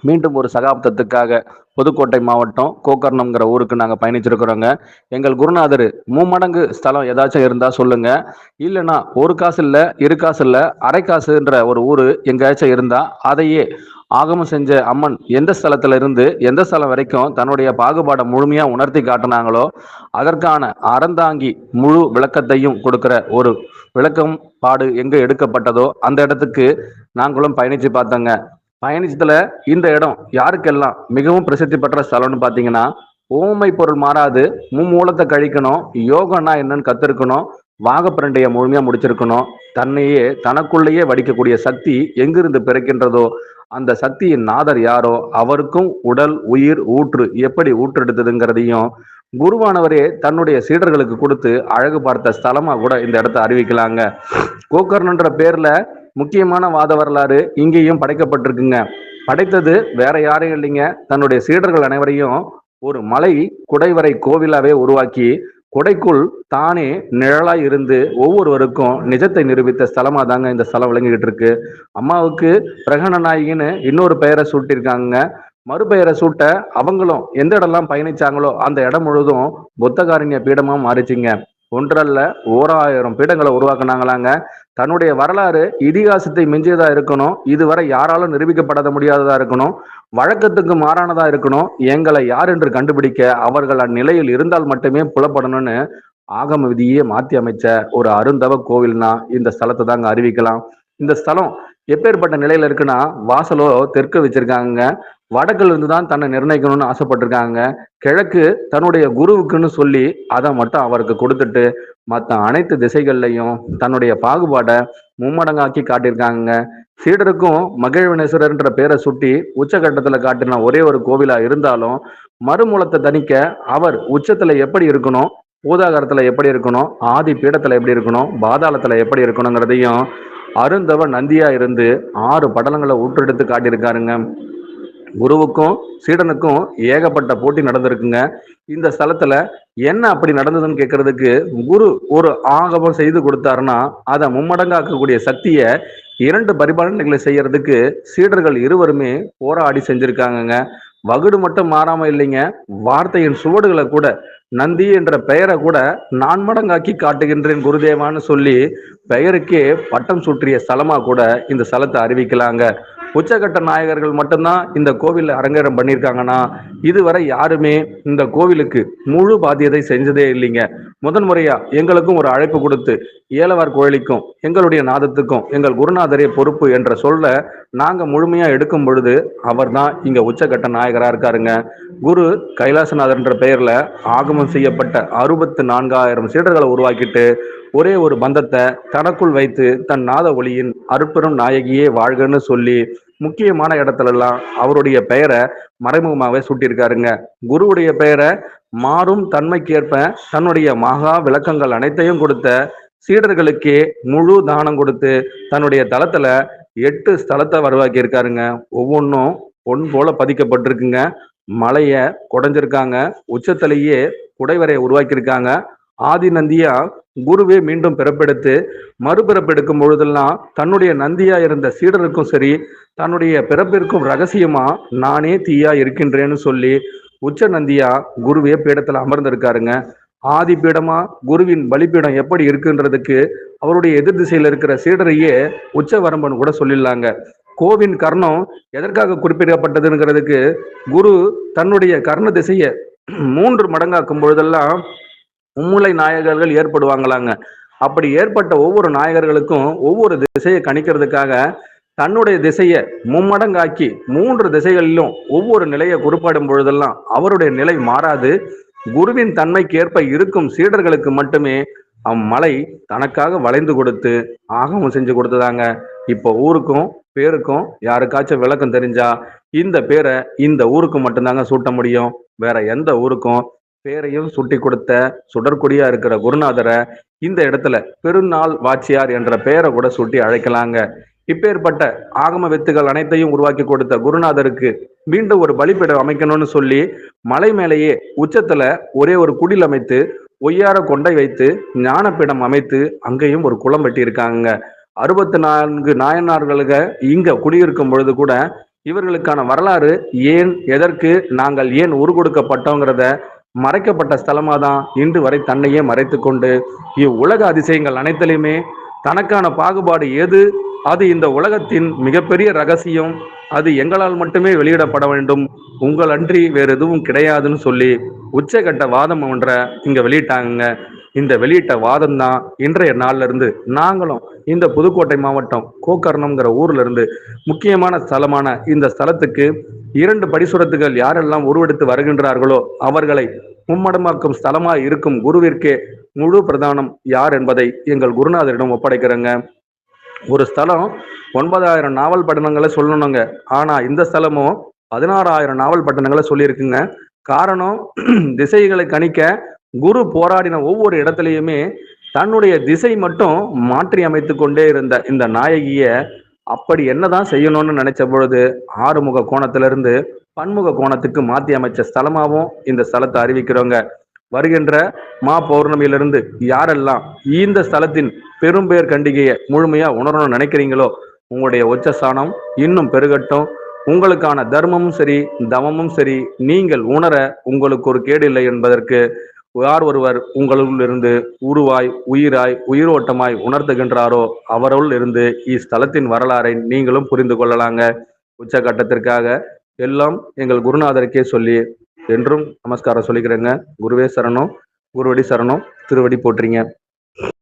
மீண்டும் ஒரு சகாப்தத்துக்காக புதுக்கோட்டை மாவட்டம் கோக்கர்ணம்ங்கிற ஊருக்கு நாங்கள் பயணிச்சிருக்கிறோங்க. எங்கள் குருநாதர் மும்மடங்கு ஸ்தலம் ஏதாச்சும் இருந்தா சொல்லுங்க. இல்லைன்னா ஒரு காசு இல்ல, இரு காசு இல்ல, அரை காசுன்ற ஒரு ஊரு எங்கேயாச்சும் இருந்தா அதையே ஆகமம் செஞ்ச அம்மன் எந்த ஸ்தலத்துல இருந்து எந்த ஸ்தலம் வரைக்கும் தன்னுடைய பாகுபாடை முழுமையா உணர்த்தி காட்டினாங்களோ அதற்கான அறந்தாங்கி முழு விளக்கத்தையும் கொடுக்கிற ஒரு விளக்கம் பாடு எங்க எடுக்கப்பட்டதோ அந்த இடத்துக்கு நாங்களும் பயணிச்சு பார்த்தோங்க. பயணிச்சதுல இந்த இடம் யாருக்கெல்லாம் மிகவும் பிரசித்தி பெற்ற ஸ்தலம்னு பாத்தீங்கன்னா, ஓமை பொருள் மாறாது, மும்மூலத்தை கழிக்கணும், யோகம்னா என்னன்னு கத்திருக்கணும், வாகப்பிரண்டைய முழுமையா முடிச்சிருக்கணும், தன்னையே தனக்குள்ளேயே வடிக்கக்கூடிய சக்தி எங்கிருந்து பிறக்கின்றதோ அந்த சக்தியின் நாதர் யாரோ அவருக்கும் உடல் உயிர் ஊற்று எப்படி ஊற்றெடுத்ததுங்கிறதையும் குருவானவரே தன்னுடைய சீடர்களுக்கு கொடுத்து அழகு பார்த்த ஸ்தலமா கூட இந்த இடத்த அறிவிக்கலாங்க. கோக்கர்ணன்ற பேர்ல முக்கியமான வாத வரலாறு இங்கேயும் படைக்கப்பட்டிருக்குங்க. படைத்தது வேற யாரையும் இல்லைங்க, தன்னுடைய சீடர்கள் அனைவரையும் ஒரு மலை குடைவரை கோவிலாவே உருவாக்கி கொடைக்குள் தானே நிழலாய் இருந்து ஒவ்வொருவருக்கும் நிஜத்தை நிரூபித்த ஸ்தலமா தாங்க இந்த ஸ்தலம் விளங்கிக்கிட்டு இருக்கு. அம்மாவுக்கு பிரகண நாயகின்னு இன்னொரு பெயரை சூட்டியிருக்காங்க. மறுபெயரை சூட்ட அவங்களும் எந்த இடம்லாம் பயணிச்சாங்களோ அந்த இடம் முழுதும் புத்தகாரண்ய பீடமா மாறிச்சுங்க. ஒன்றல்ல 1000 பீடங்களை உருவாக்குனாங்களாங்க. தன்னுடைய வரலாறு இதிகாசத்தை மிஞ்சியதா இருக்கணும், இதுவரை யாராலும் நிரூபிக்கப்பட முடியாததா இருக்கணும், வழக்கத்துக்கு மாறானதா இருக்கணும், எங்களை யார் என்று கண்டுபிடிக்க அவர்கள் அந்நிலையில் இருந்தால் மட்டுமே புலப்படணும்னு ஆகம விதியே மாத்தி அமைச்ச ஒரு அருந்தவ கோவில்னா இந்த ஸ்தலத்தை தாங்க அறிவிக்கலாம். இந்த ஸ்தலம் எப்பேற்பட்ட நிலையில இருக்குன்னா, வாசலோ தெற்கு வச்சிருக்காங்க, வடக்குல இருந்து தான் தன்னை நிர்ணயிக்கணும்னு ஆசைப்பட்டிருக்காங்க, கிழக்கு தன்னுடைய குருவுக்குன்னு சொல்லி அதை மட்டும் அவருக்கு கொடுத்துட்டு மற்ற அனைத்து திசைகள்லையும் தன்னுடைய பாகுபாடை மும்மடங்காக்கி காட்டியிருக்காங்க. சீடருக்கும் மகிழ்வினேஸ்வரர்ன்ற பேரை சுட்டி உச்சகட்டத்துல காட்டின ஒரே ஒரு கோவிலா இருந்தாலும் மறுமூலத்தை தணிக்க அவர் உச்சத்துல எப்படி இருக்கணும், பூதாகரத்துல எப்படி இருக்கணும், ஆதி பீடத்துல எப்படி இருக்கணும், பாதாளத்துல எப்படி இருக்கணுங்கிறதையும் அருந்தவ நந்தியா இருந்து 6 படலங்களை ஊற்றெடுத்து காட்டியிருக்காருங்க. குருவுக்கும் சீடனுக்கும் ஏகப்பட்ட போட்டி நடந்திருக்குங்க. இந்த ஸ்தலத்துல என்ன அப்படி நடந்ததுன்னு கேட்கறதுக்கு, குரு ஒரு ஆகமம் செய்து கொடுத்தாருன்னா அதை மும்மடங்காக்கக்கூடிய சக்தியை 2 பரிபாலனைகளை செய்யறதுக்கு சீடர்கள் இருவருமே போராடி செஞ்சிருக்காங்கங்க. வகுடு மட்டும் மாறாம இல்லைங்க, வார்த்தையின் சுவடுகளை கூட, நந்தி என்ற பெயரை கூட நான் மடங்காக்கி காட்டுகின்றேன் குருதேவான்னு சொல்லி பெயருக்கே பட்டம் சுற்றிய ஸ்தலமா கூட இந்த ஸ்தலத்தை அறிவிக்கலாங்க. உச்சகட்ட நாயகர்கள் மட்டும்தான் இந்த கோவிலில் அரங்கேறம் பண்ணியிருக்காங்கன்னா இதுவரை யாருமே இந்த கோவிலுக்கு முழு பாத்தியதை செஞ்சதே இல்லைங்க. முதன்முறையா எங்களுக்கும் ஒரு அழைப்பு கொடுத்து ஏலவார் கோயிலுக்கும் எங்களுடைய நாதத்துக்கும் எங்கள் குருநாதரே பொறுப்பு என்ற சொல்ல நாங்க முழுமையா எடுக்கும் பொழுது அவர் தான் இங்க உச்சகட்ட நாயகரா இருக்காருங்க. குரு கைலாசநாதர்ன்ற பெயர்ல ஆகமம் செய்யப்பட்ட 64,000 சீடர்களை உருவாக்கிட்டு ஒரே ஒரு பந்தத்தை தனக்குள் வைத்து தன் நாத ஒளியின் அருட்பெரும் நாயகியே வாழ்கன்னு சொல்லி முக்கியமான இடத்துல எல்லாம் அவருடைய பெயரை மறைமுகமாகவே சூட்டியிருக்காருங்க. குருவுடைய பெயரை மாறும் தன்மைக்கேற்ப தன்னுடைய மகா விளக்கங்கள் அனைத்தையும் கொடுத்த சீடர்களுக்கே முழு தானம் கொடுத்து தன்னுடைய தளத்துல 8 ஸ்தலத்தை உருவாக்கி இருக்காருங்க. ஒவ்வொன்றும் பொன் போல பதிக்கப்பட்டிருக்குங்க. மலைய குடைஞ்சிருக்காங்க, உச்சத்திலேயே குடைவரை உருவாக்கியிருக்காங்க. ஆதி நந்தியா குருவே மீண்டும் பிறப்பெடுத்து மறுபிறப்பெடுக்கும் பொழுதெல்லாம் தன்னுடைய நந்தியா இருந்த சீடருக்கும் சரி, தன்னுடைய பிறப்பிற்கும் ரகசியமா நானே தீயா இருக்கின்றேன்னு சொல்லி உச்ச நந்தியா குருவே பீடத்துல அமர்ந்திருக்காருங்க. ஆதி பீடமா குருவின் பலிப்பீடம் எப்படி இருக்குன்றதுக்கு அவருடைய எதிர் திசையில இருக்கிற சீடரையே உச்சவரம்பன் கூட சொல்லிடலாங்க. கோவின் கர்ணம் எதற்காக குறிப்பிடப்பட்டதுங்கிறதுக்கு, குரு தன்னுடைய கர்ண திசையை 3 மடங்காக்கும் பொழுதெல்லாம் மும்முலை நாயகர்கள் ஏற்படுவாங்களாங்க. அப்படி ஏற்பட்ட ஒவ்வொரு நாயகர்களுக்கும் ஒவ்வொரு திசையை கணிக்கிறதுக்காக தன்னுடைய திசையை மும்மடங்காக்கி 3 திசைகளிலும் ஒவ்வொரு நிலையை குறிப்பிடும் பொழுதெல்லாம் அவருடைய நிலை மாறாது. குருவின் தன்மைக்கு ஏற்ப இருக்கும் சீடர்களுக்கு மட்டுமே அம்மலை தனக்காக வளைந்து கொடுத்து ஆகமம் செஞ்சு கொடுத்ததாங்க. இப்போ ஊருக்கும் பேருக்கும் யாருக்காச்சும் விளக்கம் தெரிஞ்சா இந்த பேரை இந்த ஊருக்கு மட்டும்தாங்க சூட்ட முடியும். வேற எந்த ஊருக்கும் பேரையும் சுட்டி கொடுத்த சுடற்குடியா இருக்கிற குருநாதரை இந்த இடத்துல பெருநாள் வாச்சியார் என்ற பெயரை கூட சுட்டி அழைக்கலாங்க. இப்பேற்பட்ட ஆகம வித்துகள் அனைத்தையும் உருவாக்கி கொடுத்த குருநாதருக்கு மீண்டும் ஒரு பலிப்பீடம் அமைக்கணும்னு சொல்லி மலை மேலேயே உச்சத்துல ஒரே ஒரு குடில் அமைத்து ஒய்யார கொண்டை வைத்து ஞானப்பீடம் அமைத்து அங்கேயும் ஒரு குளம் வெட்டி இருக்காங்க. 64 நாயனார்களுக்கு இங்க குடியிருக்கும் பொழுது கூட இவர்களுக்கான வரலாறு ஏன், எதற்கு, நாங்கள் ஏன் உரு கொடுக்கப்பட்டோங்கிறத மறைக்கப்பட்ட ஸ்தலமாக தான் இன்று வரை தன்னையே மறைத்து கொண்டு இவ்வுலக அதிசயங்கள் அனைத்திலுமே தனக்கான பாகுபாடு எது, அது இந்த உலகத்தின் மிகப்பெரிய ரகசியம், அது எங்களால் மட்டுமே வெளியிடப்பட வேண்டும், உங்கள் அன்றி வேறு எதுவும் கிடையாதுன்னு சொல்லி உச்சகட்ட வாதம் ஒன்றை இங்க வெளியிட்டாங்க. இந்த வெளியிட்ட வாதம் தான் இன்றைய நாள்ல இருந்து நாங்களும் இந்த புதுக்கோட்டை மாவட்டம் கோக்கர்ணம்ங்கிற ஊர்ல இருந்து முக்கியமான ஸ்தலமான இந்த ஸ்தலத்துக்கு 2 படிசுரத்துகள் யாரெல்லாம் உருவெடுத்து வருகின்றார்களோ அவர்களை மும்மடமாக்கும் ஸ்தலமா இருக்கும் குருவிற்கே முழு பிரதானம் யார் என்பதை எங்கள் குருநாதரிடம் ஒப்படைக்கிறேங்க. ஒரு ஸ்தலம் 9,000 நாவல் பட்டணங்களை சொல்லணுங்க. ஆனா இந்த ஸ்தலமும் 16,000 நாவல் பட்டணங்களை சொல்லியிருக்குங்க. காரணம், திசைகளை கணிக்க குரு போராடின ஒவ்வொரு இடத்துலையுமே தன்னுடைய திசை மட்டும் மாற்றி அமைத்து கொண்டே இருந்த இந்த நாயகிய அப்படி என்னதான் செய்யணும்னு நினைச்ச பொழுது ஆறுமுக கோணத்திலிருந்து பன்முக கோணத்துக்கு மாத்தி அமைச்ச ஸ்தலமாகவும் இந்த ஸ்தலத்தை அறிவிக்கிறோங்க. வருகின்ற மா பௌர்ணமியிலிருந்து யாரெல்லாம் இந்த ஸ்தலத்தின் பெரும்பேர் கண்டிகையை முழுமையா உணரணும்னு நினைக்கிறீங்களோ உங்களுடைய உச்சஸ்தானம் இன்னும் பெருகட்டும். உங்களுக்கான தர்மமும் சரி, தவமும் சரி, நீங்கள் உணர உங்களுக்கு ஒரு கேடு இல்லை என்பதற்கு யார் ஒருவர் உங்களுள் இருந்து உருவாய், உயிராய், உயிரோட்டமாய் உணர்த்துகின்றாரோ அவருள் இருந்து இஸ்தலத்தின் வரலாறை நீங்களும் புரிந்து கொள்ளலாங்க. உச்சகட்டத்திற்காக எல்லாம் எங்கள் குருநாதருக்கே சொல்லி என்றும் நமஸ்காரம் சொல்லிக்கிறேங்க. குருவே சரணம், குருவடி சரணம், திருவடி போற்றுங்க.